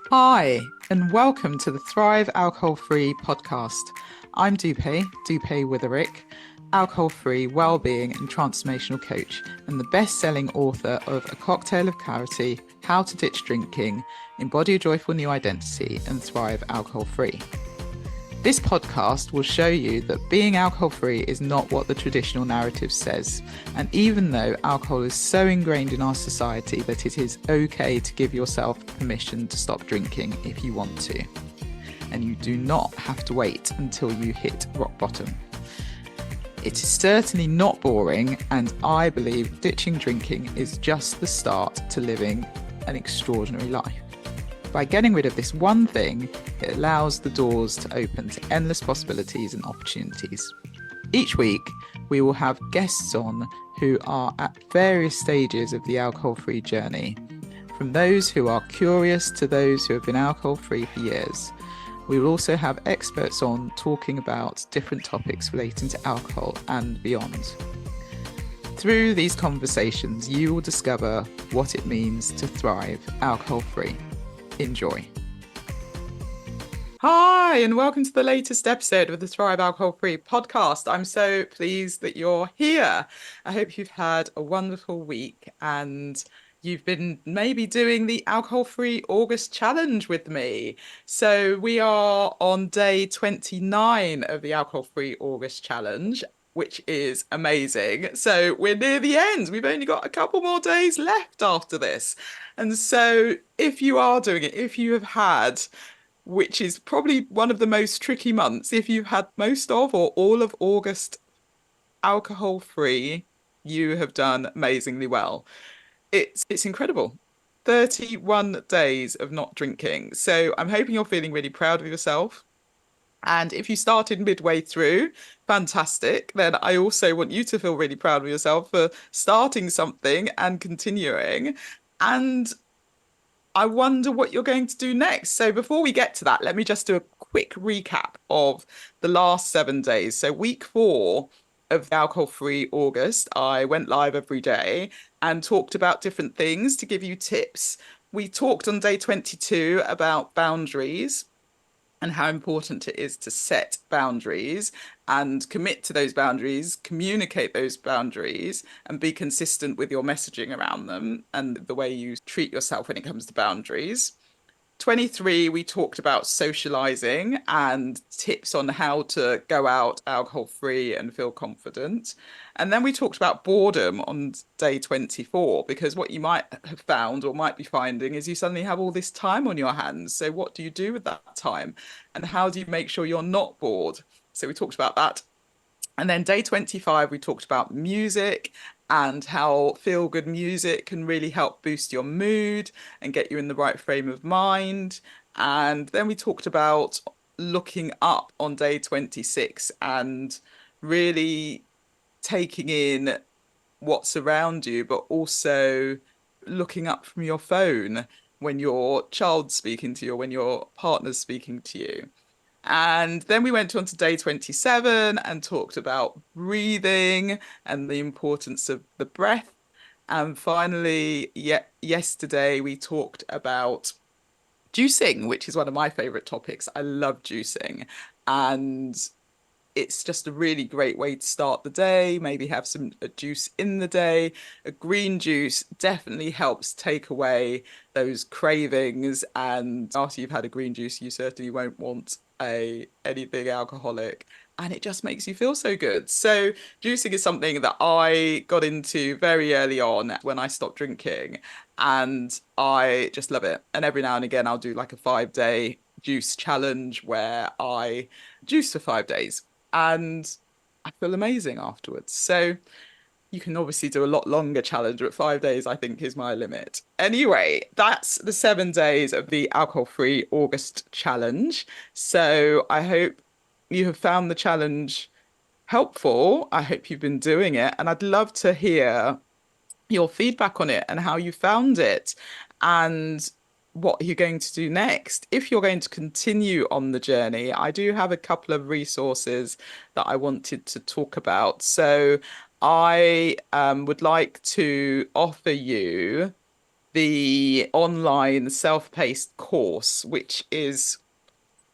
Hi, and welcome to the Thrive Alcohol Free podcast. I'm Dupe Witherick, alcohol free wellbeing and transformational coach, and the best selling author of A Cocktail of Clarity, How to Ditch Drinking, Embody a Joyful New Identity, and Thrive Alcohol Free. This podcast will show you that being alcohol free is not what the traditional narrative says. And even though alcohol is so ingrained in our society that it is okay to give yourself permission to stop drinking if you want to. And you do not have to wait until you hit rock bottom. It is certainly not boring, and I believe ditching drinking is just the start to living an extraordinary life. By getting rid of this one thing, it allows the doors to open to endless possibilities and opportunities. Each week, we will have guests on who are at various stages of the alcohol-free journey, from those who are curious to those who have been alcohol-free for years. We will also have experts on talking about different topics relating to alcohol and beyond. Through these conversations, you will discover what it means to thrive alcohol-free. Enjoy. Hi, and welcome to the latest episode of the Thrive Alcohol Free podcast. I'm so pleased that you're here. I hope you've had a wonderful week and you've been maybe doing the Alcohol Free August challenge with me. So we are on day 29 of the Alcohol Free August challenge, which is amazing. So we're near the end. We've only got a couple more days left after this. And so if you are doing it, if you have had, which is probably one of the most tricky months, if you've had most of or all of August alcohol free, you have done amazingly well. It's incredible. 31 days of not drinking. So I'm hoping you're feeling really proud of yourself. And if you started midway through, fantastic. Then I also want you to feel really proud of yourself for starting something and continuing. And I wonder what you're going to do next. So before we get to that, let me just do a quick recap of the last 7 days. So week 4 of alcohol-free August, I went live every day and talked about different things to give you tips. We talked on day 22 about boundaries and how important it is to set boundaries and commit to those boundaries, communicate those boundaries, and be consistent with your messaging around them and the way you treat yourself when it comes to boundaries. 23, we talked about socializing and tips on how to go out alcohol free and feel confident. And then we talked about boredom on day 24, because what you might have found or might be finding is you suddenly have all this time on your hands. So, what do you do with that time? And how do you make sure you're not bored? So, we talked about that. And then day 25, we talked about music and how feel good music can really help boost your mood and get you in the right frame of mind. And then we talked about looking up on day 26 and really taking in what's around you, but also looking up from your phone when your child's speaking to you or when your partner's speaking to you. And then we went on to day 27 and talked about breathing and the importance of the breath. And finally, yesterday we talked about juicing, which is one of my favorite topics. I love juicing. And it's just a really great way to start the day. Maybe have some juice in the day. A green juice definitely helps take away those cravings. And after you've had a green juice, you certainly won't want anything alcoholic. And it just makes you feel so good. So juicing is something that I got into very early on when I stopped drinking. And I just love it. And every now and again, I'll do like a 5-day juice challenge where I juice for 5 days and I feel amazing afterwards. So you can obviously do a lot longer challenge, but 5 days I think is my limit. Anyway, that's the 7 days of the alcohol-free August challenge. So I hope you have found the challenge helpful. I hope you've been doing it, and I'd love to hear your feedback on it and how you found it and what you're going to do next. If you're going to continue on the journey, I do have a couple of resources that I wanted to talk about. So I would like to offer you the online self-paced course, which is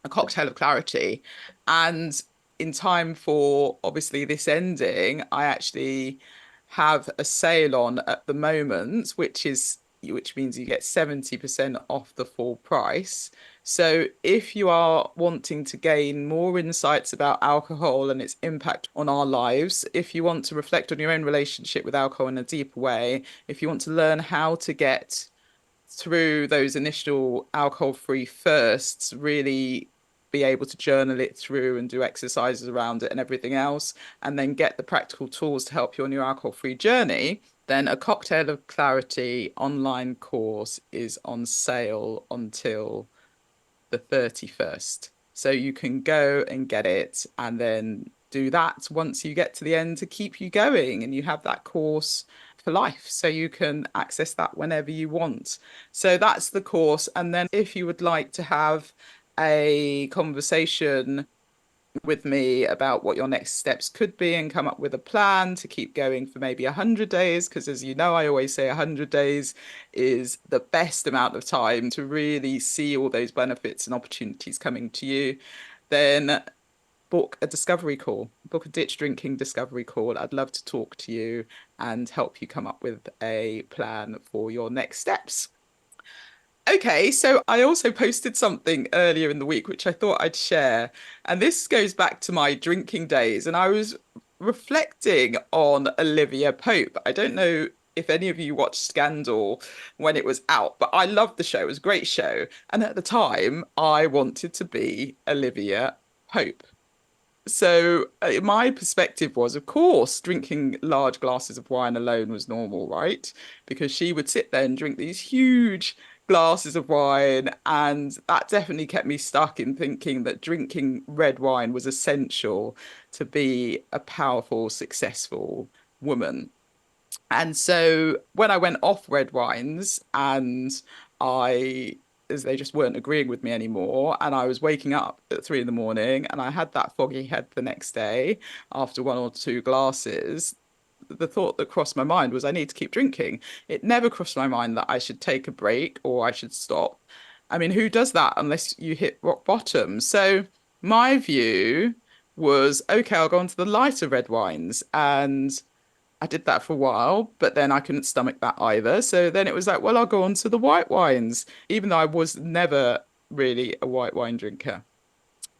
a cocktail of clarity. And in time for obviously this ending, I actually have a sale on at the moment, which means you get 70% off the full price. So if you are wanting to gain more insights about alcohol and its impact on our lives, if you want to reflect on your own relationship with alcohol in a deeper way, if you want to learn how to get through those initial alcohol-free firsts, really be able to journal it through and do exercises around it and everything else, and then get the practical tools to help you on your alcohol-free journey, then a Cocktail of Clarity online course is on sale until the 31st. So you can go and get it and then do that once you get to the end to keep you going. And you have that course for life. So you can access that whenever you want. So that's the course. And then if you would like to have a conversation with me about what your next steps could be and come up with a plan to keep going for maybe 100 days, because as you know, I always say 100 days is the best amount of time to really see all those benefits and opportunities coming to you, then book a discovery call, book a ditch drinking discovery call. I'd love to talk to you and help you come up with a plan for your next steps. Okay, so I also posted something earlier in the week, which I thought I'd share. And this goes back to my drinking days. And I was reflecting on Olivia Pope. I don't know if any of you watched Scandal when it was out, but I loved the show. It was a great show. And at the time, I wanted to be Olivia Pope. So my perspective was, of course, drinking large glasses of wine alone was normal, right? Because she would sit there and drink these huge glasses of wine, and that definitely kept me stuck in thinking that drinking red wine was essential to be a powerful, successful woman. And so when I went off red wines and I, as they just weren't agreeing with me anymore, and I was waking up at 3 in the morning and I had that foggy head the next day after one or two glasses, the thought that crossed my mind was I need to keep drinking. It never crossed my mind that I should take a break or I should stop. I mean, who does that unless you hit rock bottom? So my view was, okay, I'll go on to the lighter red wines. And I did that for a while, but then I couldn't stomach that either. So then it was like, well, I'll go on to the white wines, even though I was never really a white wine drinker.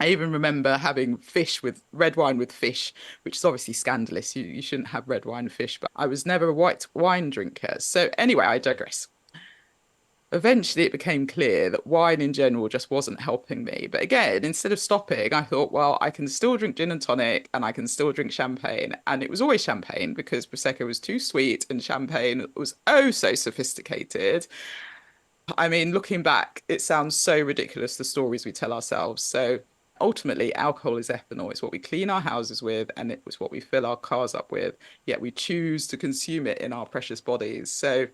I even remember having fish with red wine with fish, which is obviously scandalous. You shouldn't have red wine and fish, but I was never a white wine drinker. So anyway, I digress. Eventually, it became clear that wine in general just wasn't helping me. But again, instead of stopping, I thought, well, I can still drink gin and tonic and I can still drink champagne. And it was always champagne because Prosecco was too sweet and champagne was oh so sophisticated. I mean, looking back, it sounds so ridiculous, the stories we tell ourselves. So ultimately, alcohol is ethanol. It's what we clean our houses with and it was what we fill our cars up with. Yet we choose to consume it in our precious bodies. So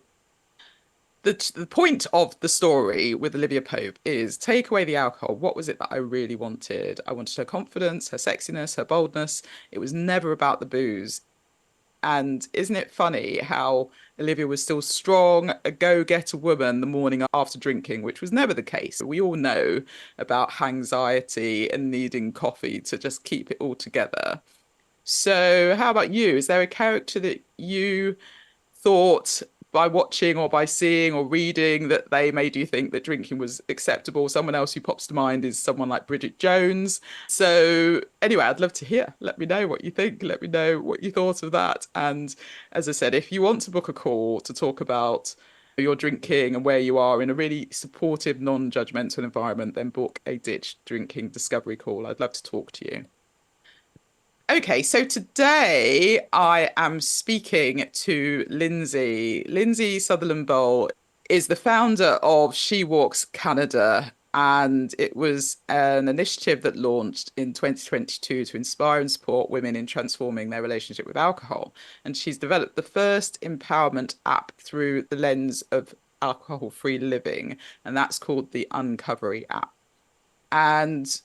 the point of the story with Olivia Pope is take away the alcohol. What was it that I really wanted? I wanted her confidence, her sexiness, her boldness. It was never about the booze. And isn't it funny how Olivia was still strong, a go-getter woman the morning after drinking, which was never the case. We all know about anxiety and needing coffee to just keep it all together. So, how about you? Is there a character that you thought by watching or by seeing or reading that they made you think that drinking was acceptable? Someone else who pops to mind is someone like Bridget Jones. So anyway, I'd love to hear. Let me know what you think. Let me know what you thought of that. And as I said, if you want to book a call to talk about your drinking and where you are in a really supportive, non-judgmental environment, then book a ditch drinking discovery call. I'd love to talk to you. Okay, so today I am speaking to Lindsay. Lindsay Sutherland Boal is the founder of She Walks Canada, and it was an initiative that launched in 2022 to inspire and support women in transforming their relationship with alcohol. And she's developed the first empowerment app through the lens of alcohol-free living, and that's called the Uncovery app. And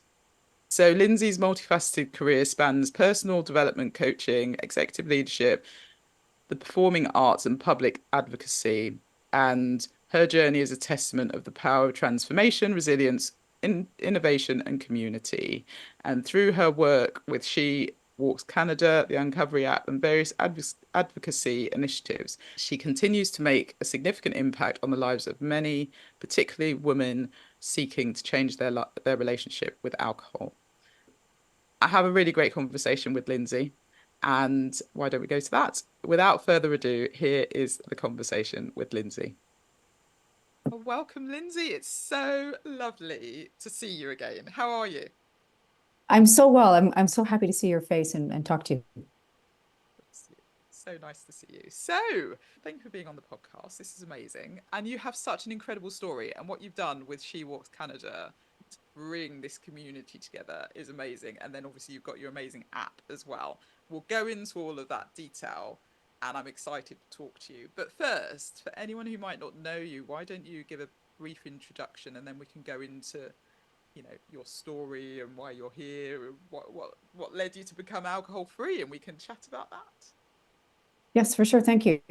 so Lindsay's multifaceted career spans personal development coaching, executive leadership, the performing arts and public advocacy. And Her journey is a testament of the power of transformation, resilience, innovation, and community. And through her work with She Walks Canada, the Uncovery app, and various advocacy initiatives, she continues to make a significant impact on the lives of many, particularly women seeking to change their relationship with alcohol. I have a really great conversation with Lindsay, and why don't we go to that? Without further ado, here is the conversation with Lindsay. Well, welcome, Lindsay. It's so lovely to see you again. How are you? I'm so well. I'm so happy to see your face and talk to you. So nice to see you. So, thank you for being on the podcast. This is amazing. And you have such an incredible story. And what you've done with She Walks Canada to bring this community together is amazing. And then obviously, you've got your amazing app as well. We'll go into all of that detail. And I'm excited to talk to you. But first, for anyone who might not know you, why don't you give a brief introduction and then we can go into your story and why you're here and what led you to become alcohol free, and we can chat about that. Yes, for sure. Thank you.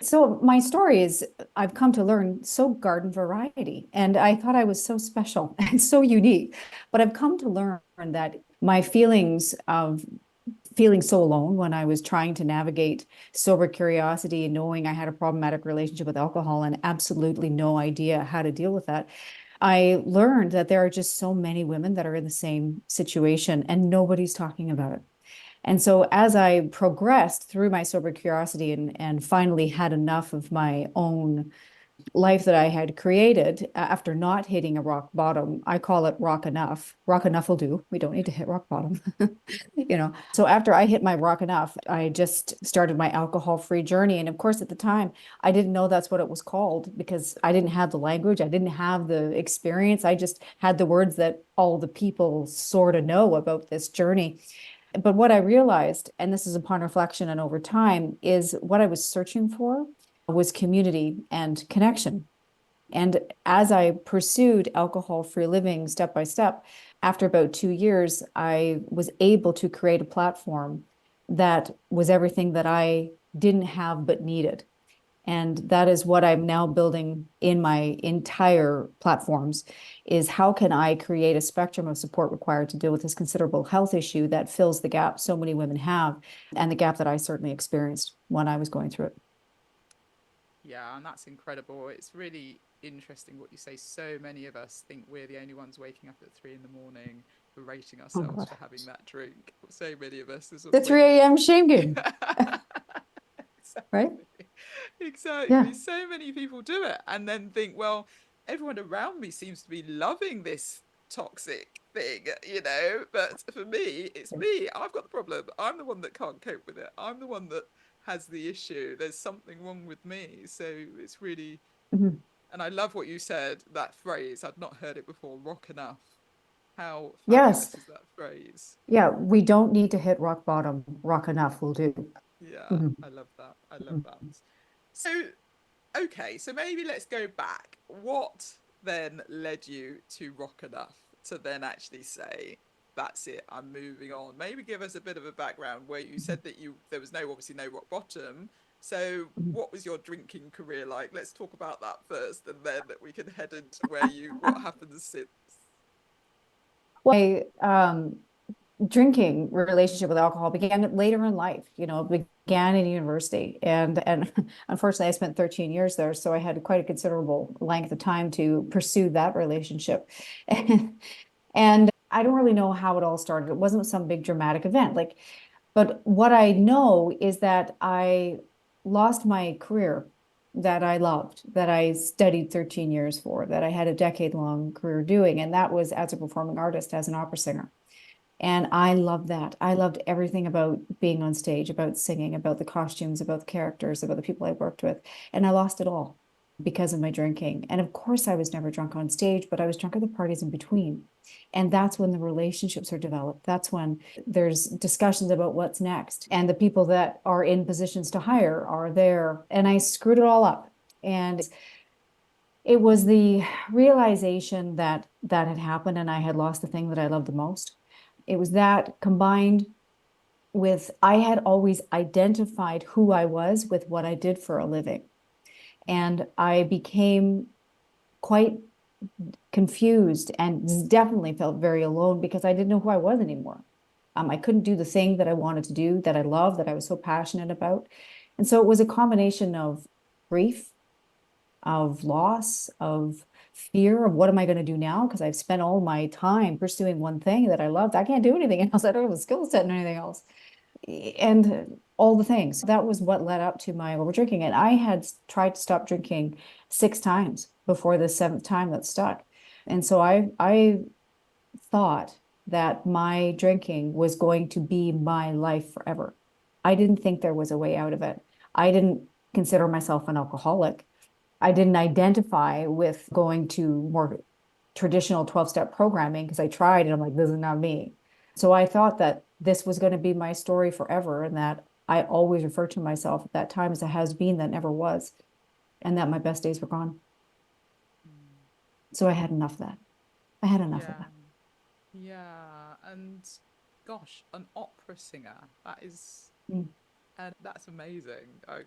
So my story is I've come to learn so garden variety, and I thought I was so special and so unique, but I've come to learn that my feelings of feeling so alone when I was trying to navigate sober curiosity and knowing I had a problematic relationship with alcohol and absolutely no idea how to deal with that. I learned that there are just so many women that are in the same situation and nobody's talking about it. And so as I progressed through my sober curiosity and finally had enough of my own life that I had created after not hitting a rock bottom, I call it rock enough. Rock enough will do. We don't need to hit rock bottom. So after I hit my rock enough, I just started my alcohol-free journey. And of course, at the time, I didn't know that's what it was called because I didn't have the language, I didn't have the experience. I just had the words that all the people sort of know about this journey. But what I realized, and this is upon reflection and over time, is what I was searching for was community and connection. And as I pursued alcohol-free living step by step, after about 2 years, I was able to create a platform that was everything that I didn't have but needed. And that is what I'm now building in my entire platforms is how can I create a spectrum of support required to deal with this considerable health issue that fills the gap so many women have and the gap that I certainly experienced when I was going through it. Yeah, and that's incredible. It's really interesting what you say. So many of us think we're the only ones waking up at 3 in the morning, berating Oh ourselves God. for having that drink. So many of us is The waking. 3 a.m. shame game, right? Exactly. Exactly. Yeah. So many people do it and then think, well, everyone around me seems to be loving this toxic thing. But for me, it's me. I've got the problem. I'm the one that can't cope with it. I'm the one that has the issue. There's something wrong with me. So it's really, Mhm. and I love what you said, that phrase. I'd not heard it before, rock enough. How Yes. fabulous is that phrase? Yeah. We don't need to hit rock bottom. Rock enough will do. Yeah, Mhm. I love that. I love that. Mhm. So, okay, so maybe let's go back. What then led you to rock enough to then actually say, that's it, I'm moving on? Maybe give us a bit of a background where you said that there was obviously no rock bottom. So, Mhm. what was your drinking career like? Let's talk about that first, and then we can head into what happens since. Well, drinking relationship with alcohol began later in life. It began in university, and unfortunately, I spent 13 years there, so I had quite a considerable length of time to pursue that relationship. And I don't really know how it all started. It wasn't some big dramatic event, but what I know is that I lost my career that I loved, that I studied 13 years for, that I had a decade-long career doing, and that was as a performing artist, as an opera singer. And I loved that. I loved everything about being on stage, about singing, about the costumes, about the characters, about the people I worked with. And I lost it all because of my drinking. And of course, I was never drunk on stage, but I was drunk at the parties in between. And that's when the relationships are developed. That's when there's discussions about what's next. And the people that are in positions to hire are there. And I screwed it all up. And it was the realization that that had happened and I had lost the thing that I loved the most. It was that combined with I had always identified who I was with what I did for a living. And I became quite confused and definitely felt very alone because I didn't know who I was anymore. I couldn't do the thing that I wanted to do, that I loved, that I was so passionate about. And so it was a combination of grief, of loss, of fear of what am I going to do now? Because I've spent all my time pursuing one thing that I loved. I can't do anything else. I don't have a skill set in anything else. And all the things. That was what led up to my over drinking. And I had tried to stop drinking 6 times before the seventh time that stuck. And so I thought that my drinking was going to be my life forever. I didn't think there was a way out of it. I didn't consider myself an alcoholic. I didn't identify with going to more traditional 12-step programming because I tried and I'm like, this is not me. So I thought that this was going to be my story forever and that I always referred to myself at that time as a has been that never was, and that my best days were gone. Mm. So I had enough of that. I had enough of Yeah. that. Yeah. And gosh, an opera singer. That is, and that's amazing. I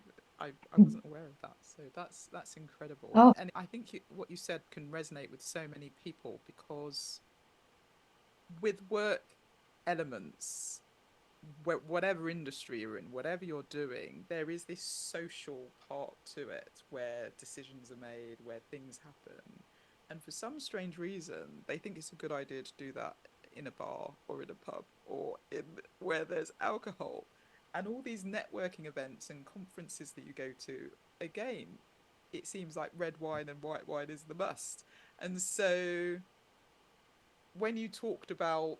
wasn't aware of that. So that's incredible. Oh, And I think what you said can resonate with so many people because with work elements, whatever industry you're in, whatever you're doing, there is this social part to it where decisions are made, where things happen. And for some strange reason, they think it's a good idea to do that in a bar or in a pub or in where there's alcohol. And all these networking events and conferences that you go to, again, it seems like red wine and white wine is the must. And so when you talked about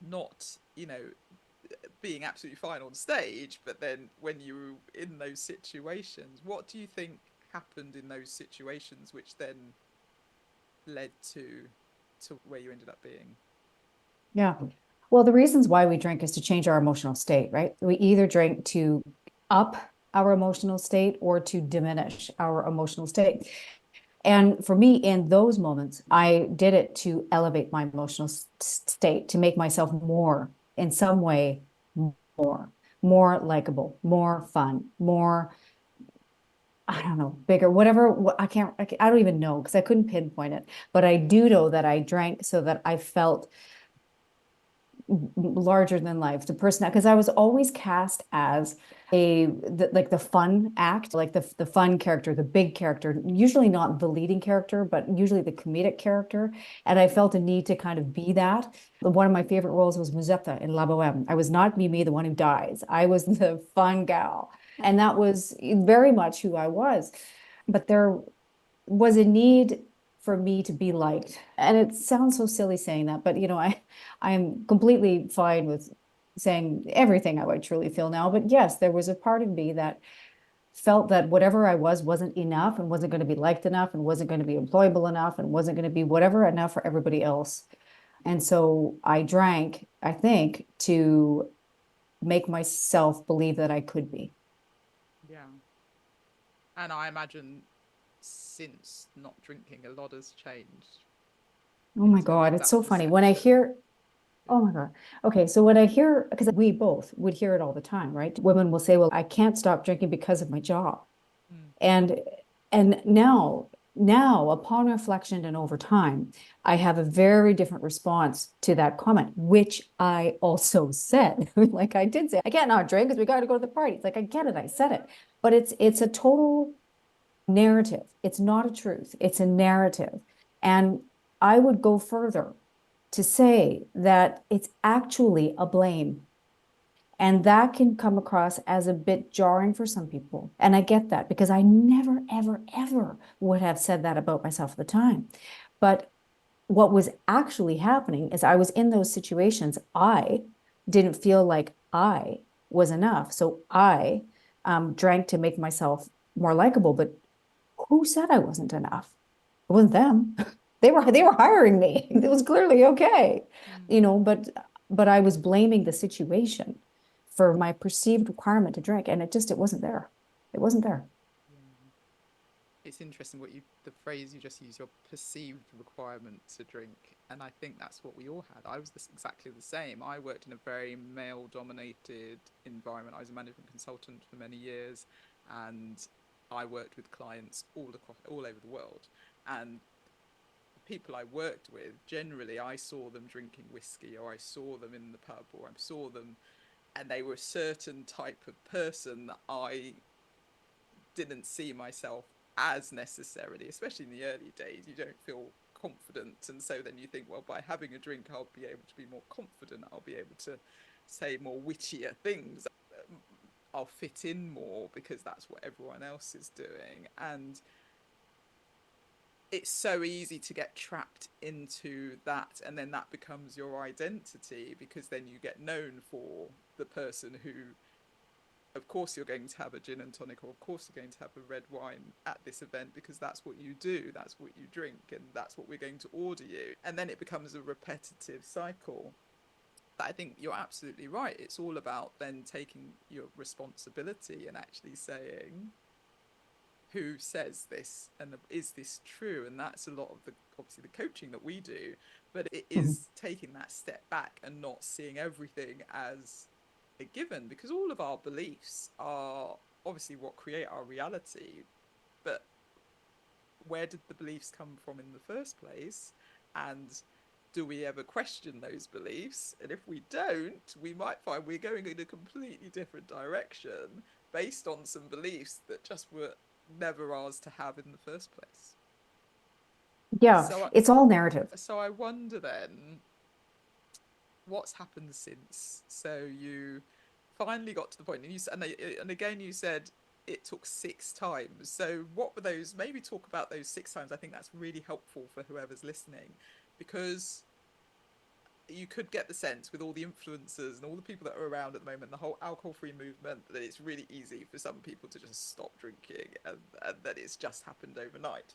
not, being absolutely fine on stage, but then when you were in those situations, what do you think happened in those situations which then led to where you ended up being? yeah. Well, the reasons why we drink is to change our emotional state, right? We either drink to up our emotional state or to diminish our emotional state. And for me, in those moments, I did it to elevate my emotional state, to make myself more, in some way, more, more likable, more fun, more, I don't know, bigger, whatever. I don't even know because I couldn't pinpoint it. But I do know that I drank so that I felt larger than life, the person, because I was always cast as like the fun act, like the fun character, the big character, usually not the leading character, but usually the comedic character. And I felt a need to kind of be that. One of my favorite roles was Musetta in La Boheme. I was not Mimi, the one who dies. I was the fun gal. And that was very much who I was. But there was a need for me to be liked. And it sounds so silly saying that, but I'm completely fine with saying everything I truly feel now. But yes, there was a part of me that felt that whatever I was wasn't enough and wasn't going to be liked enough and wasn't going to be employable enough and wasn't going to be whatever enough for everybody else. And so I drank, I think, to make myself believe that I could be. Yeah. And I imagine since not drinking, a lot has changed Oh in my terms God, of it's that so funny. When I perception. hear Oh my God. Okay. So when I hear, because we both would hear it all the time, right? Women will say, well, I can't stop drinking because of my job. Mm. And now upon reflection and over time, I have a very different response to that comment, which I also said. Like I did say, I can't not drink because we got to go to the party. It's like I get it, I said it. But it's a total narrative. It's not a truth. It's a narrative. And I would go further to say that it's actually a blame. And that can come across as a bit jarring for some people. And I get that because I never, ever, ever would have said that about myself at the time. But what was actually happening is I was in those situations. I didn't feel like I was enough. So I drank to make myself more likable. But who said I wasn't enough? It wasn't them. They were hiring me. It was clearly okay, Mm. but I was blaming the situation for my perceived requirement to drink, and it wasn't there. It wasn't there. Yeah. It's interesting what the phrase you just used, your perceived requirement to drink. And I think that's what we all had. I was exactly the same. I worked in a very male dominated environment. I was a management consultant for many years. And I worked with clients all over the world, and the people I worked with, generally, I saw them drinking whiskey, or I saw them in the pub, or I saw them, and they were a certain type of person that I didn't see myself as necessarily, especially in the early days. You don't feel confident, and so then you think, well, by having a drink, I'll be able to be more confident. I'll be able to say more wittier things. I'll fit in more because that's what everyone else is doing. And it's so easy to get trapped into that, and then that becomes your identity, because then you get known for the person who, of course you're going to have a gin and tonic, or of course you're going to have a red wine at this event, because that's what you do, that's what you drink, and that's what we're going to order you. And then it becomes a repetitive cycle. But I think you're absolutely right. It's all about then taking your responsibility and actually saying, who says this, and is this true? And that's a lot of the, obviously, the coaching that we do, but it Mhm. is taking that step back and not seeing everything as a given, because all of our beliefs are obviously what create our reality. But where did the beliefs come from in the first place? And do we ever question those beliefs? And if we don't, we might find we're going in a completely different direction based on some beliefs that just were never ours to have in the first place. Yeah, So, it's all narrative. so I wonder then, what's happened since? So you finally got to the point, and and again you said it took 6 times. So what were those? Maybe talk about those 6 times. I think that's really helpful for whoever's listening, because you could get the sense, with all the influencers and all the people that are around at the moment, the whole alcohol-free movement, that it's really easy for some people to just stop drinking, and that it's just happened overnight.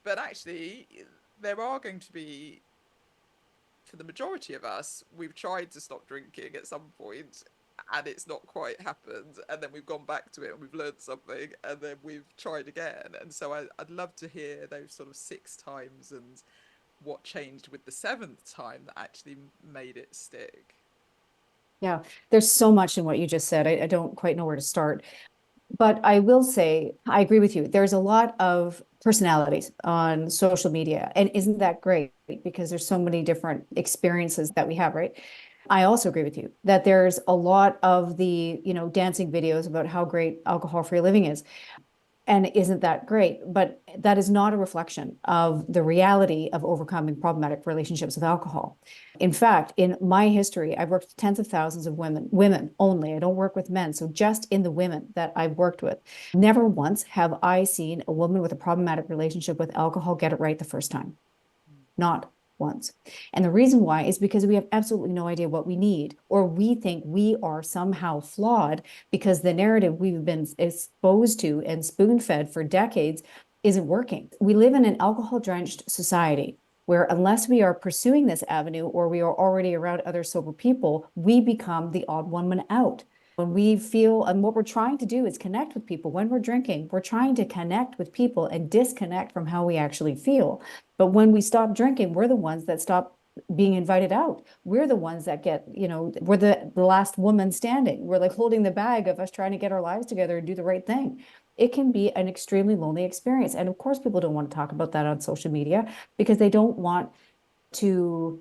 But actually, there are going to be, for the majority of us, we've tried to stop drinking at some point, and it's not quite happened, and then we've gone back to it and we've learned something, and then we've tried again. And so I'd love to hear those sort of 6 times, and what changed with the seventh time that actually made it stick. Yeah, there's so much in what you just said. I don't quite know where to start. But I will say, I agree with you. There's a lot of personalities on social media. And isn't that great? Because there's so many different experiences that we have, right? I also agree with you that there's a lot of the, dancing videos about how great alcohol-free living is. And isn't that great? But that is not a reflection of the reality of overcoming problematic relationships with alcohol. In fact, in my history, I've worked with tens of thousands of women only. I don't work with men. So just in the women that I've worked with, never once have I seen a woman with a problematic relationship with alcohol get it right the first time. Not once. And the reason why is because we have absolutely no idea what we need, or we think we are somehow flawed because the narrative we've been exposed to and spoon fed for decades isn't working. We live in an alcohol drenched society where, unless we are pursuing this avenue or we are already around other sober people, we become the odd one out. When we feel, and what we're trying to do is connect with people. When we're drinking, we're trying to connect with people and disconnect from how we actually feel. But when we stop drinking, we're the ones that stop being invited out. We're the ones that get, we're the last woman standing. We're like holding the bag of us trying to get our lives together and do the right thing. It can be an extremely lonely experience. And of course, people don't want to talk about that on social media because they don't want to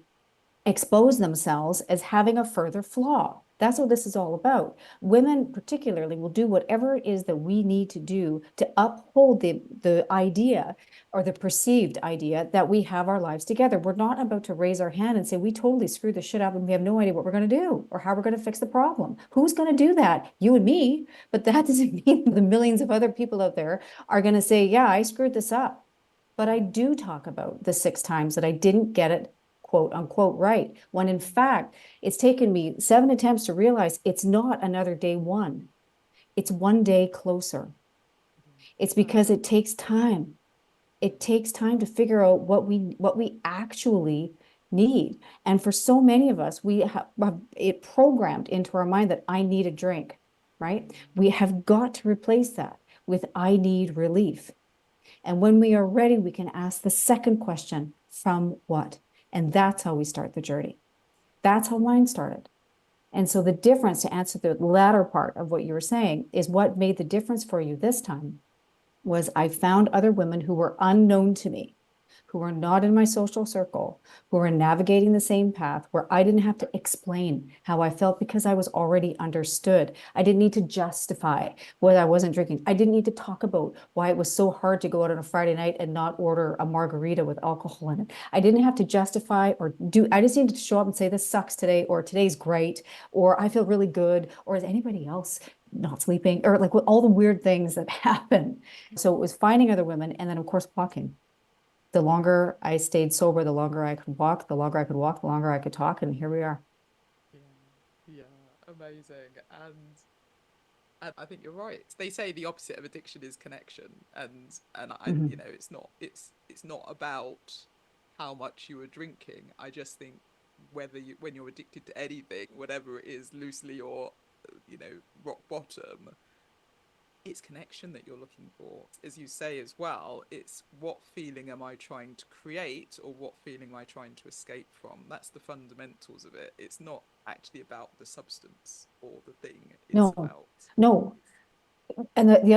expose themselves as having a further flaw. That's what this is all about. Women, particularly, will do whatever it is that we need to do to uphold the idea or the perceived idea that we have our lives together. We're not about to raise our hand and say, we totally screwed this shit up and we have no idea what we're going to do or how we're going to fix the problem. Who's going to do that? You and me. But that doesn't mean the millions of other people out there are going to say, yeah, I screwed this up. But I do talk about the 6 times that I didn't get it quote unquote right, when in fact, it's taken me 7 attempts to realize it's not another day one. It's one day closer. It's because it takes time. It takes time to figure out what we actually need. And for so many of us, we have it programmed into our mind that I need a drink, right? We have got to replace that with I need relief. And when we are ready, we can ask the second question, from what? And that's how we start the journey. That's how mine started. And so the difference, to answer the latter part of what you were saying, is what made the difference for you this time was I found other women who were unknown to me, who were not in my social circle, who were navigating the same path, where I didn't have to explain how I felt because I was already understood. I didn't need to justify why I wasn't drinking. I didn't need to talk about why it was so hard to go out on a Friday night and not order a margarita with alcohol in it. I didn't have to justify or do, I just needed to show up and say, this sucks today, or today's great, or I feel really good, or is anybody else not sleeping, or like all the weird things that happen. So it was finding other women, and then of course walking. The longer I stayed sober, the longer I could walk, the longer I could walk, the longer I could talk, and here we are. Yeah, yeah, amazing. And I think you're right. They say the opposite of addiction is connection, and I, Mhm. you know, it's not about how much you are drinking. I just think whether you when you're addicted to anything, whatever it is, loosely or rock bottom, it's connection that you're looking for. As you say as well, it's what feeling am I trying to create or what feeling am I trying to escape from? That's the fundamentals of it. It's not actually about the substance or the thing. It's No, about no. And the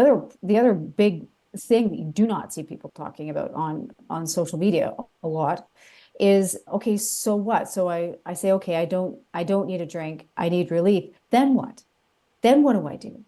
other big thing that you do not see people talking about on social media a lot is, okay, so what? So I say, okay, I don't need a drink. I need relief. Then what? Then what do I do?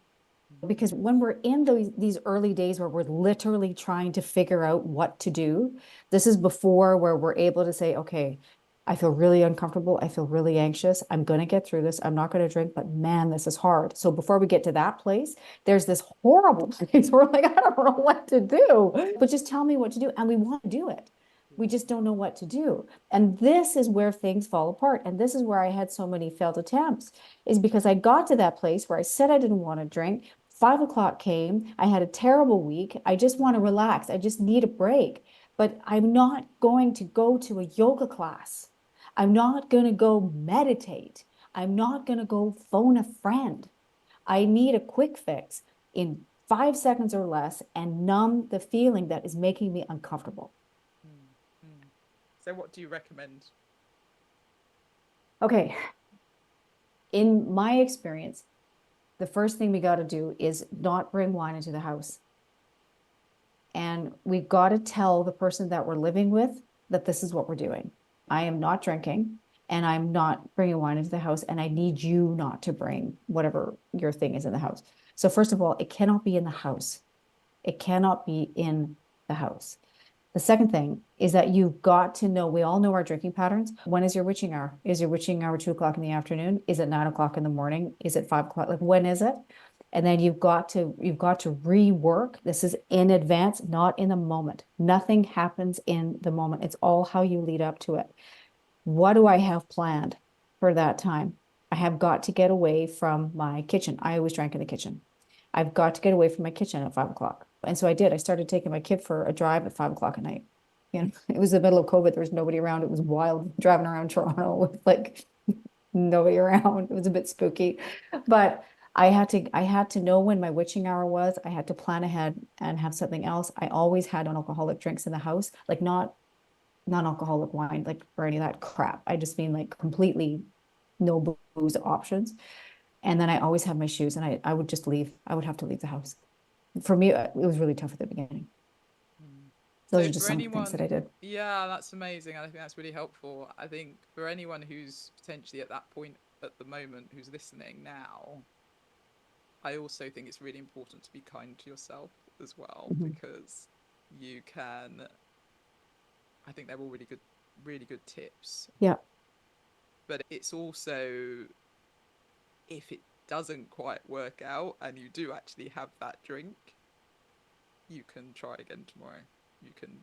Because when we're in these early days where we're literally trying to figure out what to do, this is before where we're able to say, okay, I feel really uncomfortable. I feel really anxious. I'm going to get through this. I'm not going to drink, but man, this is hard. So before we get to that place, there's this horrible place where we're like, I don't know what to do, but just tell me what to do. And we want to do it. We just don't know what to do. And this is where things fall apart. And this is where I had so many failed attempts, is because I got to that place where I said I didn't want to drink. 5 o'clock came. I had a terrible week. I just want to relax. I just need a break. But I'm not going to go to a yoga class. I'm not going to go meditate. I'm not going to go phone a friend. I need a quick fix in 5 seconds or less and numb the feeling that is making me uncomfortable. Mm, mm. So what do you recommend? Okay. In my experience, the first thing we got to do is not bring wine into the house. And we've got to tell the person that we're living with that this is what we're doing. I am not drinking and I'm not bringing wine into the house, and I need you not to bring whatever your thing is in the house. So, first of all, it cannot be in the house. It cannot be in the house. The second thing is that you've got to know, we all know our drinking patterns. When is your witching hour? Is your witching hour 2 o'clock in the afternoon? Is it 9 o'clock in the morning? Is it 5 o'clock? Like, when is it? And then you've got to rework. This is in advance, not in the moment. Nothing happens in the moment. It's all how you lead up to it. What do I have planned for that time? I have got to get away from my kitchen. I always drank in the kitchen. I've got to get away from my kitchen at 5 o'clock. And so I did. I started taking my kid for a drive at 5 o'clock at night. It was the middle of COVID. There was nobody around. It was wild driving around Toronto with like nobody around. It was a bit spooky. But I had to know when my witching hour was. I had to plan ahead and have something else. I always had non-alcoholic drinks in the house, like not non-alcoholic wine, like, or any of that crap. I just mean like completely no booze options. And then I always have my shoes, and I would just leave. I would have to leave the house. For me, it was really tough at the beginning. Mm. Those So are just for some of the things that anyone, I did. yeah, that's amazing. I think that's really helpful. I think for anyone who's potentially at that point at the moment who's listening now, I also think it's really important to be kind to yourself as well, Mhm. because you can, I think they're all really good tips. Yeah. But it's also, if it doesn't quite work out and you do actually have that drink, you can try again tomorrow. You can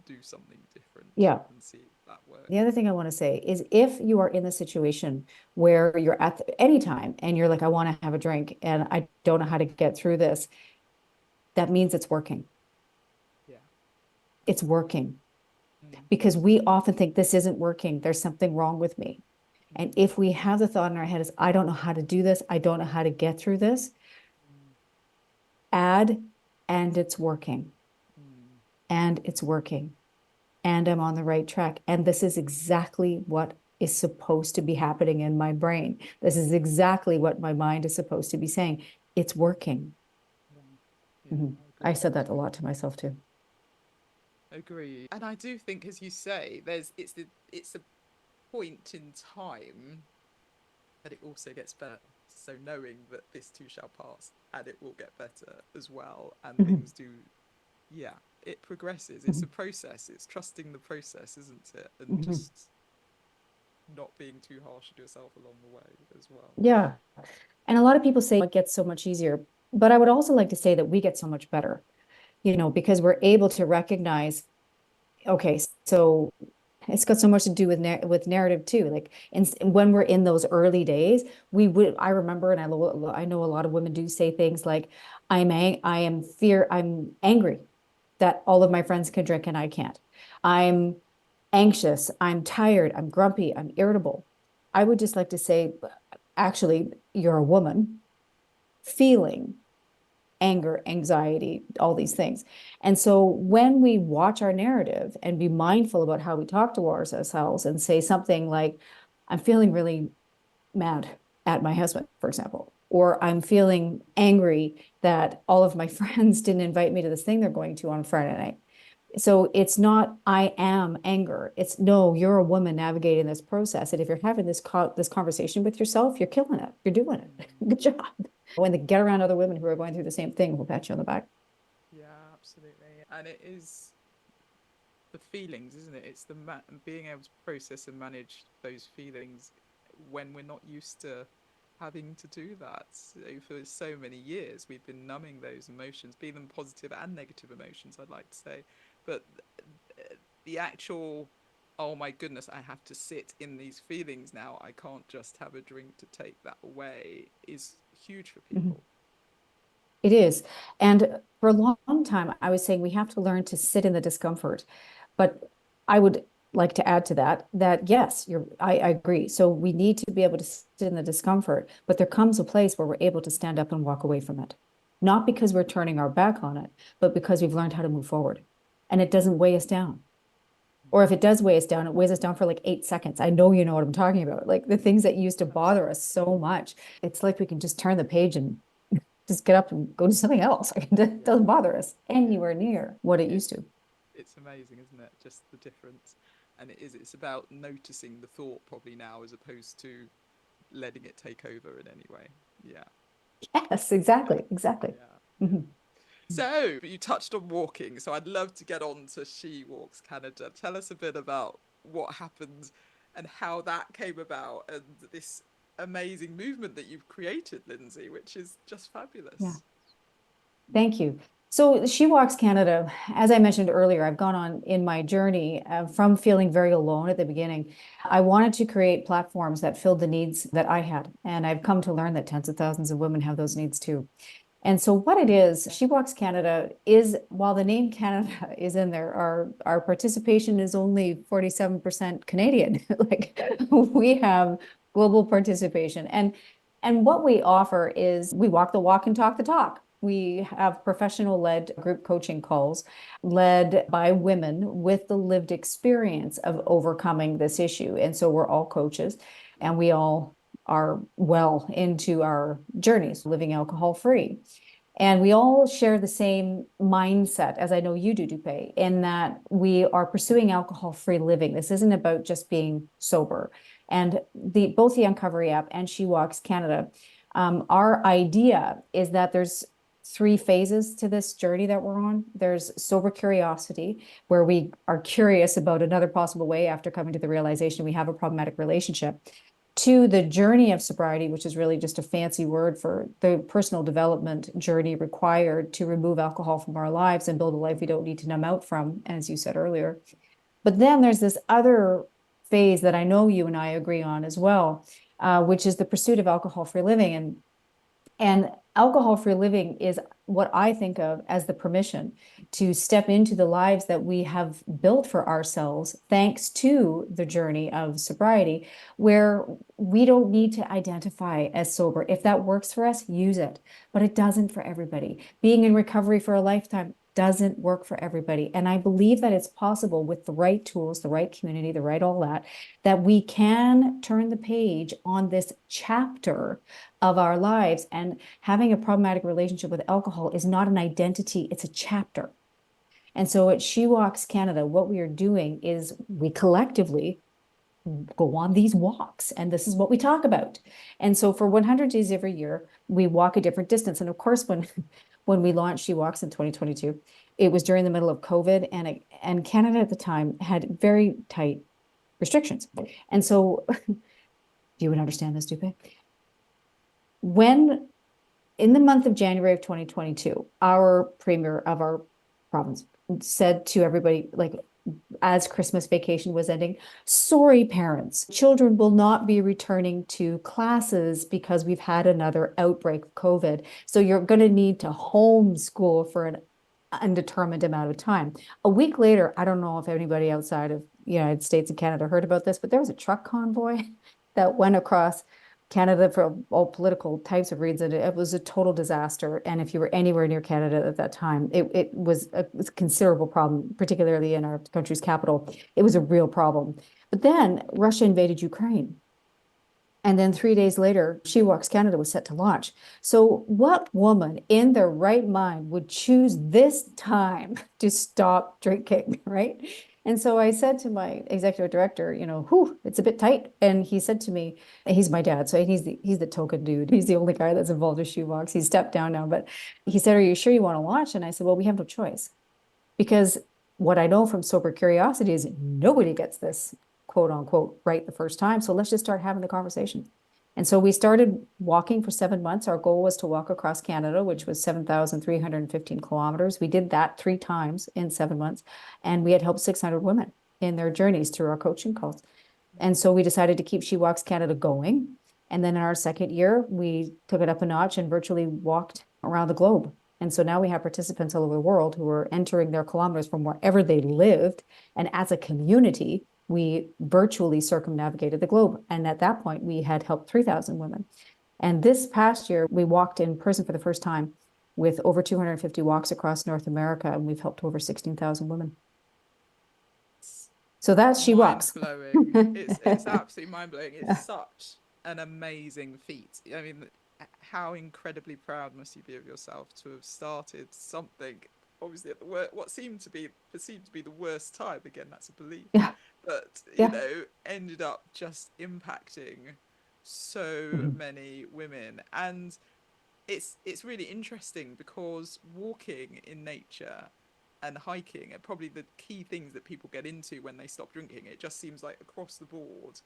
do something different Yeah. and see if that The other works. thing I want to say is, if you are in the situation where you're at any time and you're like, I want to have a drink and I don't know how to get through this, that means it's working. Yeah. It's working, Mm, because we often think this isn't working. There's something wrong with me. And mm, if we have the thought in our head is, I don't know how to do this, I don't know how to get through this, mm, add, and it's working, mm, and it's working, and I'm on the right track. And this is exactly what is supposed to be happening in my brain. This is exactly what my mind is supposed to be saying. It's working. yeah. Yeah, Mhm. I I said that a lot to myself too. Agree. And I do think, as you say, it's a point in time that it also gets better. So knowing that this too shall pass and it will get better as well, and Mhm, things do, yeah, it progresses. It's mhm, a process. It's trusting the process, isn't it? And mhm. just not being too harsh on yourself along the way as well. Yeah. And a lot of people say it gets so much easier, but I would also like to say that we get so much better, because we're able to recognize, okay, so it's got so much to do with narrative too. Like when we're in those early days, I remember, and I know a lot of women do say things like, I'm angry that all of my friends can drink and I can't. I'm anxious, I'm tired, I'm grumpy, I'm irritable. I would just like to say, actually, you're a woman feeling anger, anxiety, all these things. And so when we watch our narrative and be mindful about how we talk towards ourselves and say something like, I'm feeling really mad at my husband, for example, or I'm feeling angry that all of my friends didn't invite me to this thing they're going to on Friday night. So it's not I am anger. It's no, you're a woman navigating this process. And if you're having this conversation with yourself, you're killing it. You're doing it. Mm. Good job. When they get around other women who are going through the same thing, we'll pat you on the back. Yeah, absolutely. And it is the feelings, isn't it? It's being able to process and manage those feelings when we're not used to having to do that. So for so many years, we've been numbing those emotions, be them positive and negative emotions, I'd like to say. But the actual, oh my goodness, I have to sit in these feelings now. I can't just have a drink to take that away is huge for Mhm. people. It is. And for a long time, I was saying we have to learn to sit in the discomfort. But I would like to add to that yes, I agree. So we need to be able to sit in the discomfort, but there comes a place where we're able to stand up and walk away from it. Not because we're turning our back on it, but because we've learned how to move forward. And it doesn't weigh us down. Or if it does weigh us down, it weighs us down for like 8 seconds. I know you know what I'm talking about. Like the things that used to bother us Absolutely. so much. It's like we can just turn the page and just get up and go do something else. It doesn't Yeah, bother us it anywhere near what it used it's to. it's amazing, isn't it? Just the difference. And it's about noticing the thought probably now as opposed to letting it take over in any way. Yeah. Yes, exactly, exactly. Yeah. Yeah. Mhm. So you touched on walking, so I'd love to get on to She Walks Canada. Tell us a bit about what happened and how that came about and this amazing movement that you've created, Lindsay, which is just Yeah, fabulous. thank you. So She Walks Canada, as I mentioned earlier, I've gone on in my journey from feeling very alone at the beginning. I wanted to create platforms that filled the needs that I had. And I've come to learn that tens of thousands of women have those needs too. And so what it is, She Walks Canada is, while the name Canada is in there, our participation is only 47% Canadian. Like we have global participation. And what we offer is we walk the walk and talk the talk. We have professional led group coaching calls led by women with the lived experience of overcoming this issue. And so we're all coaches and we all are well into our journeys living alcohol free. And we all share the same mindset, as I know you do, Dupe, in that we are pursuing alcohol-free living. This isn't about just being sober. And both the Uncovery app and She Walks Canada, our idea is that there's 3 phases to this journey that we're on. There's sober curiosity, where we are curious about another possible way after coming to the realization we have a problematic relationship, to the journey of sobriety, which is really just a fancy word for the personal development journey required to remove alcohol from our lives and build a life we don't need to numb out from, as you said earlier. But then there's this other phase that I know you and I agree on as well, which is the pursuit of alcohol-free living. And alcohol-free living is what I think of as the permission to step into the lives that we have built for ourselves, thanks to the journey of sobriety, where we don't need to identify as sober. If that works for us, use it, but it doesn't for everybody. Being in recovery for a lifetime, doesn't work for everybody. And I believe that it's possible with the right tools, the right community, the right all that, that we can turn the page on this chapter of our lives. And having a problematic relationship with alcohol is not an identity, it's a chapter. And so at She Walks Canada, what we are doing is we collectively go on these walks, and this is what we talk about. And so for 100 days every year, we walk a different distance. And of course, when we launched She Walks in 2022, it was during the middle of COVID, and Canada at the time had very tight restrictions. And so, you would understand this, Dupe. When in the month of January of 2022, our premier of our province said to everybody, like, as Christmas vacation was ending, sorry, parents, children will not be returning to classes because we've had another outbreak of COVID. So you're going to need to homeschool for an undetermined amount of time. A week later, I don't know if anybody outside of the United States and Canada heard about this, but there was a truck convoy that went across Canada for all political types of reasons. It was a total disaster. And if you were anywhere near Canada at that time, it was a considerable problem, particularly in our country's capital. It was a real problem. But then Russia invaded Ukraine. And then 3 days later, She Walks Canada was set to launch. So what woman in their right mind would choose this time to stop drinking, right? And so I said to my executive director, whew, it's a bit tight. And he said to me, he's my dad, so he's the token dude. He's the only guy that's involved with She Walks. He's stepped down now, but he said, are you sure you want to launch? And I said, well, we have no choice. Because what I know from sober curiosity is nobody gets this quote unquote right the first time. So let's just start having the conversation. And so we started walking for 7 months. Our goal was to walk across Canada, which was 7,315 kilometers. We did that 3 times in 7 months. And we had helped 600 women in their journeys through our coaching calls. And so we decided to keep She Walks Canada going. And then in our second year, we took it up a notch and virtually walked around the globe. And so now we have participants all over the world who are entering their kilometers from wherever they lived. And as a community, we virtually circumnavigated the globe. And at that point, we had helped 3,000 women. And this past year, we walked in person for the first time with over 250 walks across North America, and we've helped over 16,000 women. So that's She Walks. Mind-blowing. It's absolutely mind-blowing. It's such an amazing feat. I mean, how incredibly proud must you be of yourself to have started something, obviously at what seemed to be perceived to be the worst time. Again, that's a belief. Yeah. But Yeah. ended up just impacting so many women. And it's really interesting because walking in nature and hiking are probably the key things that people get into when they stop drinking. It just seems like across the board,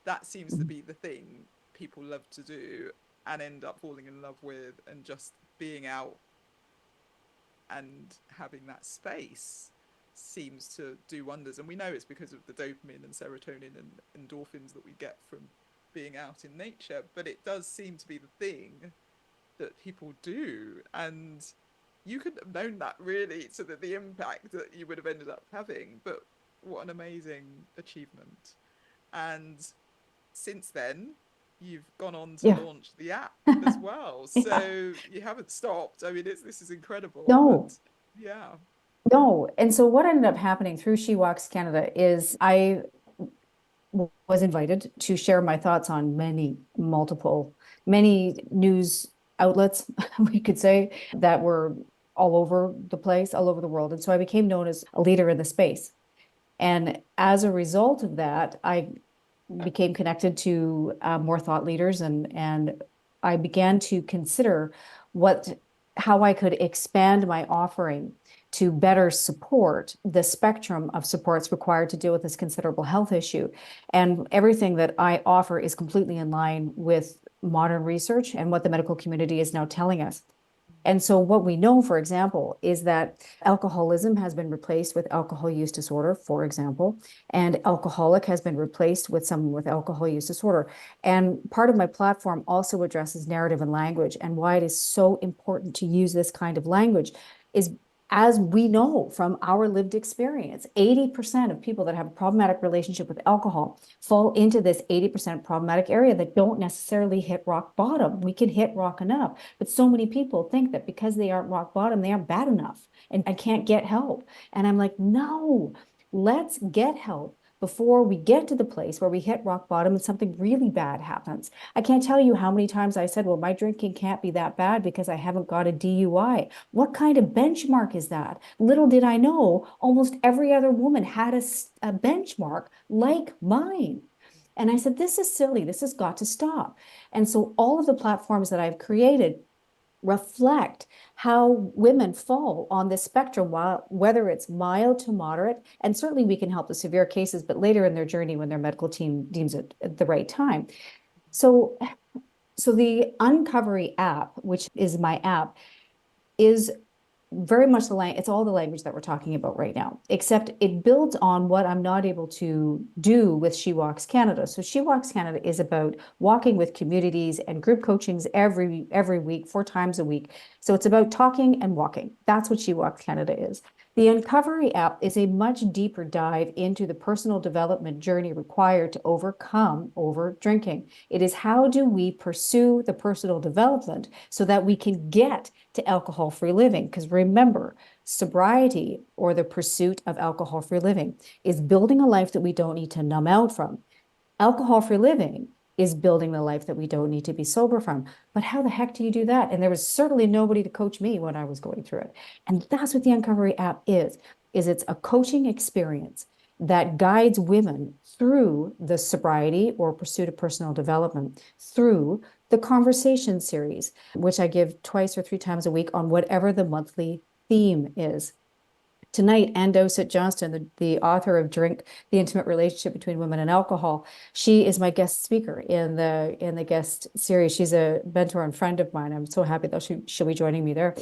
that seems to be the thing people love to do and end up falling in love with, and just being out and having that space seems to do wonders. And we know it's because of the dopamine and serotonin and endorphins that we get from being out in nature, but it does seem to be the thing that people do. And you couldn't have known that really, so that the impact that you would have ended up having. But what an amazing achievement. And since then, you've gone on to Yeah. launch the app as well. Yeah. So you haven't stopped. I mean, this is incredible. No. But yeah. No. And so what ended up happening through She Walks Canada is I was invited to share my thoughts on many news outlets, we could say, that were all over the place, all over the world. And so I became known as a leader in the space. And as a result of that, I became connected to more thought leaders, and I began to consider how I could expand my offering to better support the spectrum of supports required to deal with this considerable health issue. And everything that I offer is completely in line with modern research and what the medical community is now telling us. And so what we know, for example, is that alcoholism has been replaced with alcohol use disorder, for example, and alcoholic has been replaced with someone with alcohol use disorder. And part of my platform also addresses narrative and language, and why it is so important to use this kind of language is, as we know from our lived experience, 80% of people that have a problematic relationship with alcohol fall into this 80% problematic area that don't necessarily hit rock bottom. We can hit rock enough, but so many people think that because they aren't rock bottom, they aren't bad enough. and I can't get help. And I'm like, no, let's get help before we get to the place where we hit rock bottom and something really bad happens. I can't tell you how many times I said, well, my drinking can't be that bad because I haven't got a DUI. What kind of benchmark is that? Little did I know, almost every other woman had a benchmark like mine. And I said, this is silly. This has got to stop. And so all of the platforms that I've created reflect how women fall on this spectrum, whether it's mild to moderate, and certainly we can help the severe cases, but later in their journey when their medical team deems it at the right time. So, so the Uncovery app, which is my app, is very much the language, it's all the language that we're talking about right now, except it builds on what I'm not able to do with She Walks Canada. So She Walks Canada is about walking with communities and group coachings every week, 4 times a week. So it's about talking and walking. That's what She Walks Canada is. The Uncovery app is a much deeper dive into the personal development journey required to overcome over drinking. It is how do we pursue the personal development so that we can get to alcohol-free living? Because remember, sobriety or the pursuit of alcohol-free living is building a life that we don't need to numb out from. Alcohol-free living is building the life that we don't need to be sober from. But how the heck do you do that? And there was certainly nobody to coach me when I was going through it. And that's what the Uncovery app is it's a coaching experience that guides women through the sobriety or pursuit of personal development, through the conversation series, which I give 2 or 3 times a week on whatever the monthly theme is. Tonight, Ann Dowsett Johnston, the author of Drink, The Intimate Relationship Between Women and Alcohol, she is my guest speaker in the guest series. She's a mentor and friend of mine. I'm so happy that she'll be joining me there.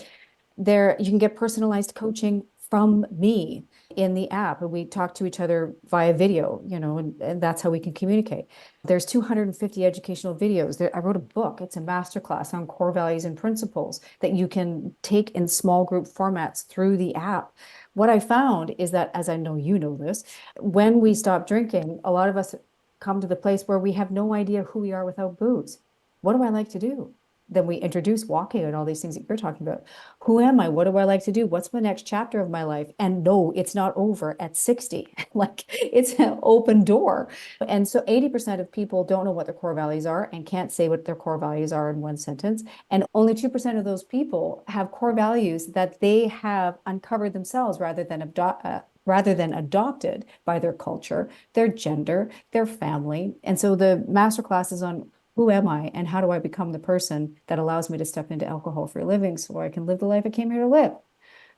There, you can get personalized coaching from me in the app, and we talk to each other via video, and that's how we can communicate. There's 250 educational videos. I wrote a book. It's a masterclass on core values and principles that you can take in small group formats through the app. What I found is that, as I know you know this, when we stop drinking, a lot of us come to the place where we have no idea who we are without booze. What do I like to do? Then we introduce walking and all these things that you're talking about. Who am I? What do I like to do? What's the next chapter of my life? And no, it's not over at 60. Like, it's an open door. And so 80% of people don't know what their core values are and can't say what their core values are in one sentence. And only 2% of those people have core values that they have uncovered themselves rather than adopted by their culture, their gender, their family. And so the masterclass is on who am I and how do I become the person that allows me to step into alcohol-free living so I can live the life I came here to live.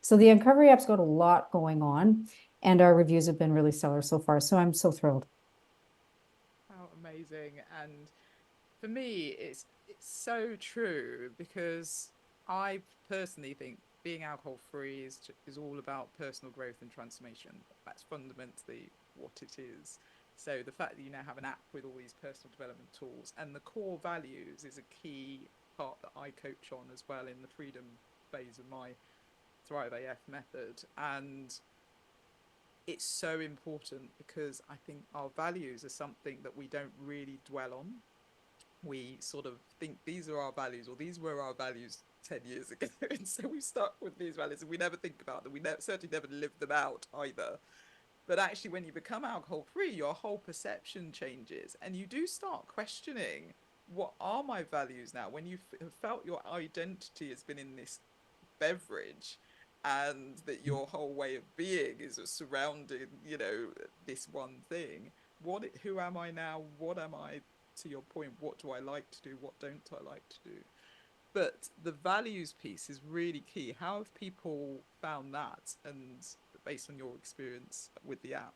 So the Uncovery app's got a lot going on, and our reviews have been really stellar so far. So I'm so thrilled. How amazing. And for me, it's so true because I personally think being alcohol free is all about personal growth and transformation. That's fundamentally what it is. So the fact that you now have an app with all these personal development tools and the core values is a key part that I coach on as well in the freedom phase of my Thrive AF method. And it's so important because I think our values are something that we don't really dwell on. We sort of think these are our values or these were our values 10 years ago. And so we stuck with these values and we never think about them. Certainly never live them out either. But actually, when you become alcohol free, your whole perception changes and you do start questioning what are my values now when you have felt your identity has been in this beverage and that your whole way of being is surrounding, this one thing. Who am I now? What am I? To your point, what do I like to do? What don't I like to do? But the values piece is really key. How have people found that? And based on your experience with the app?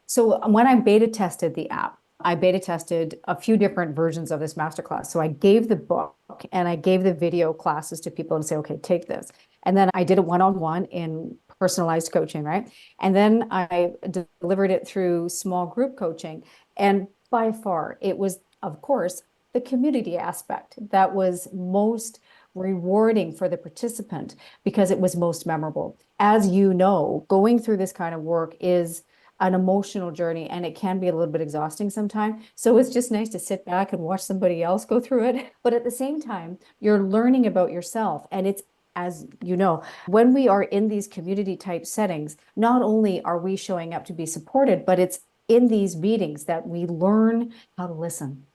So when I beta tested the app, I beta tested a few different versions of this masterclass. So I gave the book and I gave the video classes to people and say, okay, take this. And then I did a one-on-one in personalized coaching, right? And then I delivered it through small group coaching. And by far, it was, of course, the community aspect that was most rewarding for the participant because it was most memorable. As you know, going through this kind of work is an emotional journey and it can be a little bit exhausting sometimes. So it's just nice to sit back and watch somebody else go through it. But at the same time, you're learning about yourself and it's as you know, when we are in these community type settings, not only are we showing up to be supported, but it's in these meetings that we learn how to listen.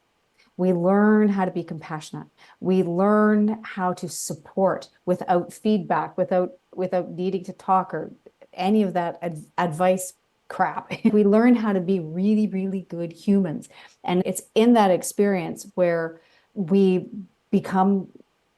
We learn how to be compassionate. We learn how to support without feedback, without needing to talk or any of that advice crap. We learn how to be really, really good humans. And it's in that experience where we become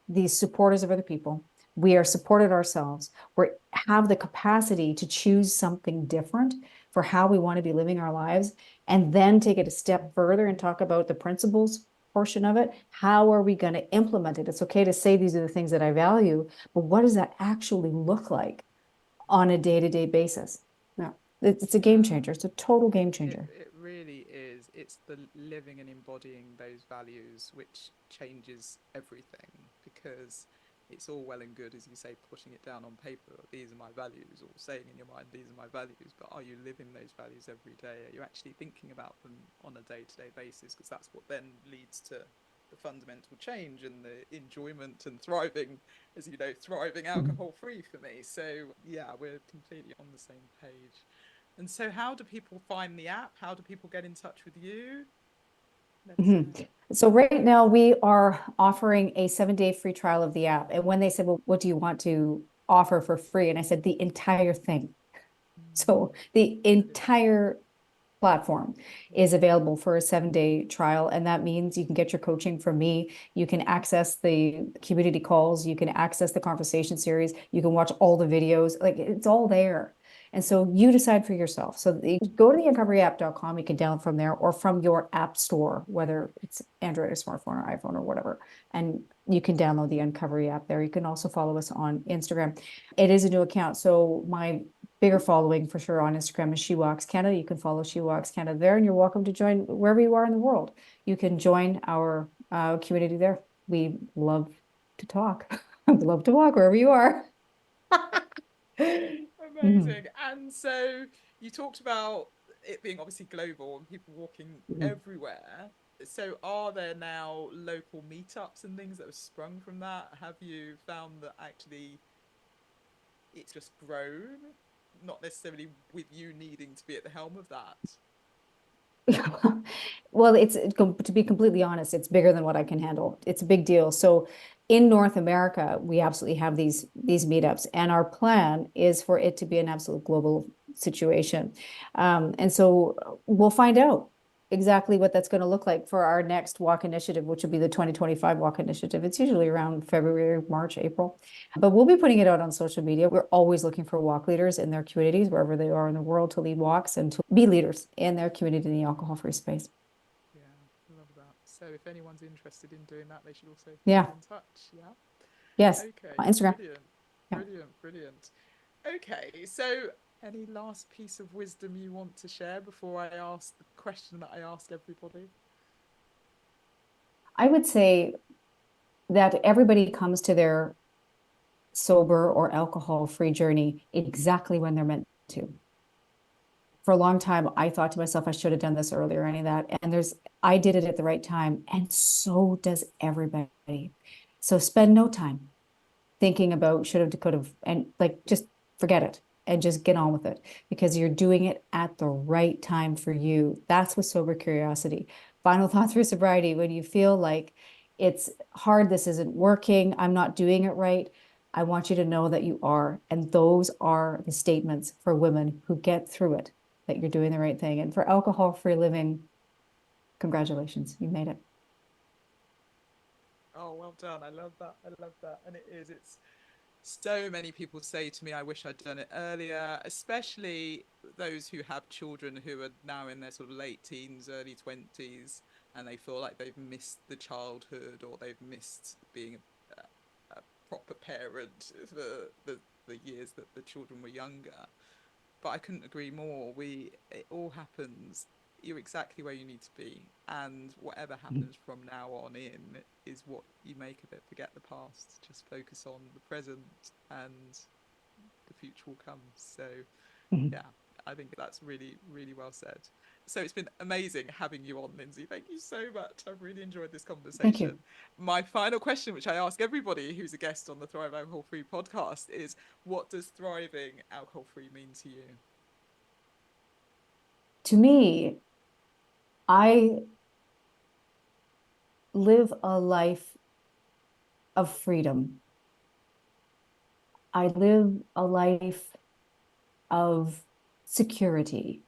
these supporters of other people. We are supported ourselves. We have the capacity to choose something different for how we want to be living our lives, and then take it a step further and talk about the principles portion of it. How are we going to implement it? It's okay to say these are the things that I value, but what does that actually look like on a day-to-day basis? No, it's a game Yeah. changer. It's a total game It changer. it really is. It's the living and embodying those values which changes everything, because it's all well and good, as you say, putting it down on paper. These are my values, or saying in your mind, these are my values. But are you living those values every day? Are you actually thinking about them on a day-to-day basis? Because that's what then leads to the fundamental change and the enjoyment and thriving, as you know, thriving alcohol free for me. So yeah, we're completely on the same page. And so, how do people find the app? How do people get in touch with you? Let's Mhm. know. So right now we are offering a 7-day free trial of the app. And when they said, well, what do you want to offer for free? And I said, the entire thing. So the Brilliant. entire platform is Mm. available for a 7-day trial. And that means you can get your coaching from me. You can access the community calls. You can access the conversation series. You can watch all the videos. Like, it's all there. And so you decide for yourself. So you go to the uncoveryapp.com. You can download from there or from your app store, whether it's Android or smartphone or iPhone or whatever. And you can download the Uncovery app there. You can also follow us on Instagram. It is a new account. So my bigger following for sure on Instagram is She Walks Canada. You can follow She Walks Canada there, and you're welcome to join wherever you are in the world. You can join our community there. We love to talk. I would love to walk wherever you are. Mhm. Amazing. And so, you talked about it being obviously global and people walking Mhm. everywhere. So, are there now local meetups and things that have sprung from that? Have you found that actually it's just grown, not necessarily with you needing to be at the helm of that? Well, it's to be completely honest, it's bigger than what I can handle. It's a big deal. So in North America, we absolutely have these meetups, and our plan is for it to be an absolute global situation. And so we'll find out exactly what that's going to look like for our next walk initiative, which will be the 2025 walk initiative. It's usually around February, March, April. But we'll be putting it out on social media. We're always looking for walk leaders in their communities, wherever they are in the world, to lead walks and to be leaders in their community in the alcohol-free space. Yeah, love that. So, if anyone's interested in doing that, they should also get Yeah. in touch. Yeah. Yes. Okay, On Instagram. brilliant. Yeah. Brilliant, brilliant. Okay, so any last piece of wisdom you want to share before I ask the question that I ask everybody? I would say that everybody comes to their sober or alcohol-free journey exactly when they're meant to. For a long time, I thought to myself, I should have done this earlier, any of that. And I did it at the right time. And so does everybody. So spend no time thinking about should have, could have, and like just forget it and just get on with it, because you're doing it at the right time for you. That's with sober curiosity. Final thought through sobriety: when you feel like it's hard, this isn't working, I'm not doing it right, I want you to know that you are. And those are the statements for women who get through it, that you're doing the right thing. And for alcohol free living, congratulations, you made it. Oh, well done. I love that. I love that. And it is, it's so many people say to me, I wish I'd done it earlier, especially those who have children who are now in their sort of late teens, early 20s, and they feel like they've missed the childhood or they've missed being a proper parent for the years that the children were younger. But I couldn't agree more. It all happens. You're exactly where you need to be, and whatever happens from now on in is what you make of it. Forget the past. Just focus on the present, and the future will come. So, Mhm. yeah, I think that's really, really well said. So it's been amazing having you on, Lindsay. Thank you so much. I've really enjoyed this Thank conversation. you. My final question, which I ask everybody who's a guest on the Thrive Alcohol Free podcast, is what does thriving alcohol free mean to you? To me, I live a life of freedom. I live a life of security.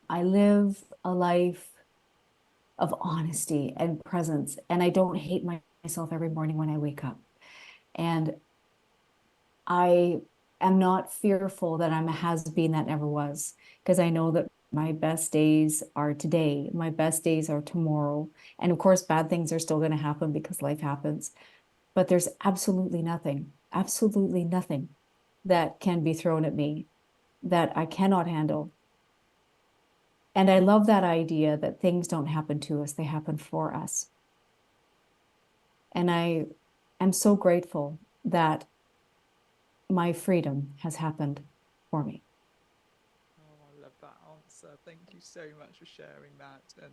I live a life of honesty and presence. And I don't hate myself every morning when I wake up. And I am not fearful that I'm a has-been that never was, because I know that my best days are today. My best days are tomorrow. And of course, bad things are still going to happen because life happens. But there's absolutely nothing that can be thrown at me that I cannot handle. And I love that idea that things don't happen to us, they happen for us. And I am so grateful that my freedom has happened for me. Oh, I love that answer. Thank you so much for sharing that. And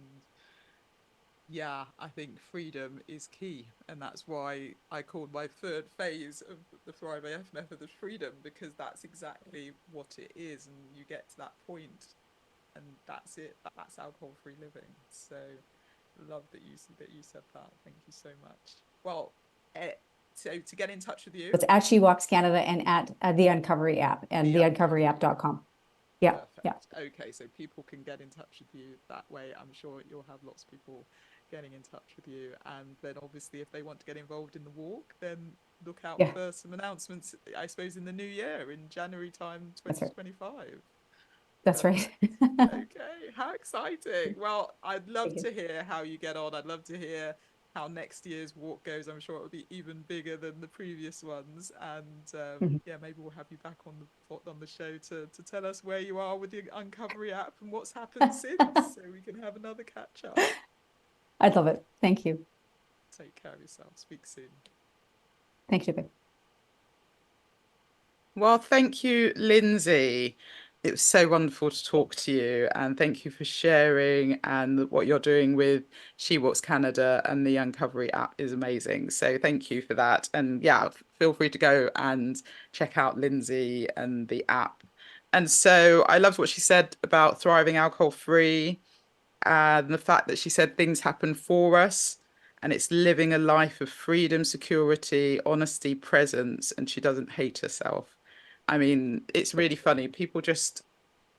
yeah, I think freedom is key. And that's why I called my third phase of the Thrive AF method of freedom, because that's exactly what it is. And you get to that point and that's it. That's alcohol free living. So love that you said that. Thank you so much. Well, so to get in touch with you, It's at She Walks Canada and at the Uncovery app and the the Uncovery. uncoverapp.com. Yeah, yeah. Perfect. Okay, so people can get in touch with you that way. I'm sure you'll have lots of people getting in touch with you. And then obviously if they want to get involved in the walk, then look out Yeah, for some announcements, I suppose, in the new year, in January time that's right. 2025. That's right. Perfect. Okay, how exciting. Well, I'd love Thank you. to hear how you get on. I'd love to hear how next year's walk goes. I'm sure it will be even bigger than the previous ones. And Mhm. yeah, maybe we'll have you back on the show to tell us where you are with the Uncovery app and what's happened since, so we can have another catch up. I'd love it. Thank you. Take care of yourself. Speak soon. Thank you. Well, thank you, Lindsay. It was so wonderful to talk to you, and thank you for sharing. And what you're doing with She Walks Canada and the Uncovery app is amazing. So thank you for that. And yeah, feel free to go and check out Lindsay and the app. And so I loved what she said about thriving alcohol free, and the fact that she said things happen for us. And it's living a life of freedom, security, honesty, presence, and she doesn't hate herself. I mean, it's really funny. People just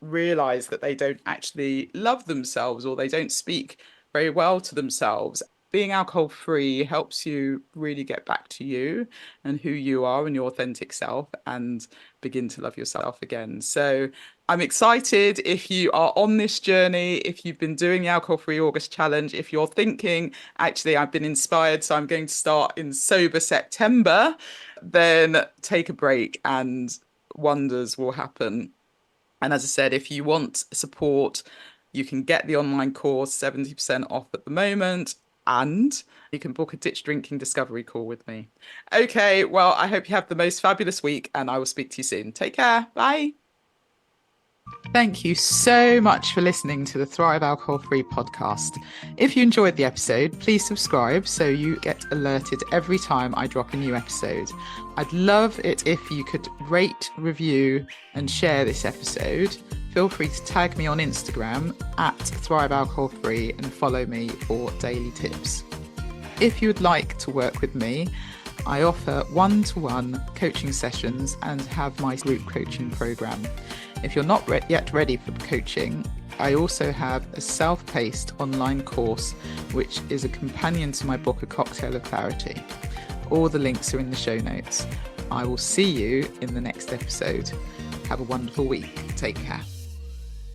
realize that they don't actually love themselves or they don't speak very well to themselves. Being alcohol free helps you really get back to you and who you are and your authentic self and begin to love yourself again. So I'm excited if you are on this journey, if you've been doing the alcohol free August challenge, if you're thinking, actually, I've been inspired, so I'm going to start in sober September, then take a break and wonders will happen. And as I said, if you want support, you can get the online course 70% off at the moment. And you can book a ditch drinking discovery call with me. Okay, well, I hope you have the most fabulous week and I will speak to you soon. Take care. Bye. Thank you so much for listening to the Thrive Alcohol Free podcast. If you enjoyed the episode, please subscribe so you get alerted every time I drop a new episode. I'd love it if you could rate, review, and share this episode. Feel free to tag me on Instagram at Thrive Alcohol Free and follow me for daily tips. If you would like to work with me, I offer one-to-one coaching sessions and have my group coaching program. If you're not yet ready for coaching, I also have a self-paced online course, which is a companion to my book, A Cocktail of Clarity. All the links are in the show notes. I will see you in the next episode. Have a wonderful week. Take care.